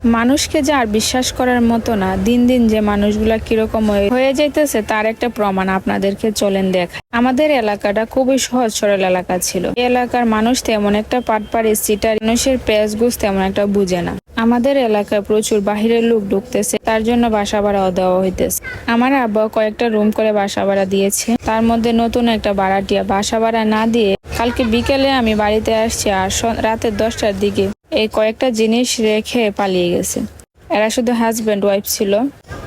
মানুষকে যে আর বিশ্বাস করার মতো না, দিন দিন যে মানুষগুলা কিরকম হয়ে যাইতেছে তার একটা প্রমাণ আপনাদেরকে চলেন দেখায়। আমাদের এলাকাটা খুবই সহজ সরল এলাকা ছিল। এই এলাকার মানুষ তেমন একটা পাটপাড়ি সিটার, মানুষের পেঁয়াজ গুছ তেমন একটা বুঝে না। আমাদের এলাকায় প্রচুর বাহিরের লোক ঢুকতেছে, তার জন্য বাসা ভাড়াও দেওয়া হইতেছে। আমার আব্বা কয়েকটা রুম করে বাসা ভাড়া দিয়েছে, তার মধ্যে নতুন একটা ভাড়াটিয়া বাসা ভাড়া না দিয়ে কালকে বিকেলে আমি বাড়িতে আসছি আর রাতে 10টার দিকে এই কয়েকটা জিনিস রেখে পালিয়ে গেছে। এরা শুধু হাজব্যান্ড ওয়াইফ ছিল।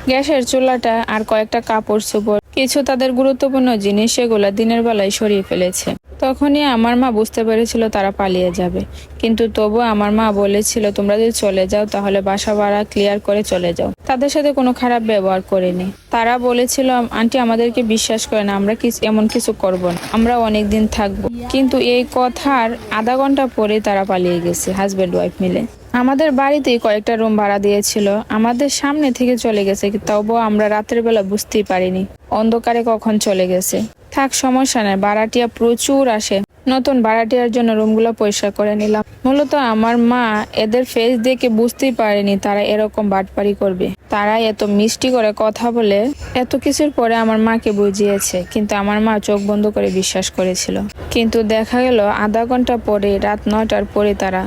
গ্যাসের চুলাটা আর কয়েকটা কাপড় চোপড়, কিছু তাদের গুরুত্বপূর্ণ জিনিস, এগুলা দিনের বেলায় সরিয়ে ফেলেছে। তখনই আমার মা বুঝতে পেরেছিল তারা পালিয়ে যাবে, কিন্তু তবু আমার মা বলেছিল তোমরা যদি চলে যাও তাহলে বাসা ভাড়া ক্লিয়ার করে চলে যাও। তাদের সাথে কোনো খারাপ ব্যবহার করিনি। তারা বলেছিল আন্টি আমাদেরকে বিশ্বাস করে না, আমরা এমন কিছু করব না, আমরা অনেক দিন থাকবো। কিন্তু এই কথার আধা ঘন্টা পরে তারা পালিয়ে গেছে হাজব্যান্ড ওয়াইফ মিলে। আমাদের বাড়িতেই কয়েকটা রুম ভাড়া দিয়েছিল, আমাদের সামনে থেকে চলে গেছে, তবুও আমরা রাতের বেলা বুঝতেই পারিনি অন্ধকারে কখন চলে গেছে। থাক, সমস্যা নেই, ভাড়াটিয়া প্রচুর আসে। নতুন ভাড়াটিয়ার জন্য রুমগুলো পরিষ্কার করে নিলাম। মূলত আমার মা এদের ফেস দেখে বুঝতেই পারেনি তারা এরকম বাটপারি করবে। তারা এত মিষ্টি করে কথা বলে এত কিছুর পরে আমার মাকে বুঝিয়েছে, কিন্তু আমার মা চোখ বন্ধ করে বিশ্বাস করেছিল। কিন্তু দেখা গেল আধা ঘন্টা পরে, রাত 9টার পরে তারা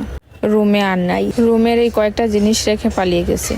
রুমে আর নাই। রুমের এই কয়েকটা জিনিস রেখে পালিয়ে গেছে।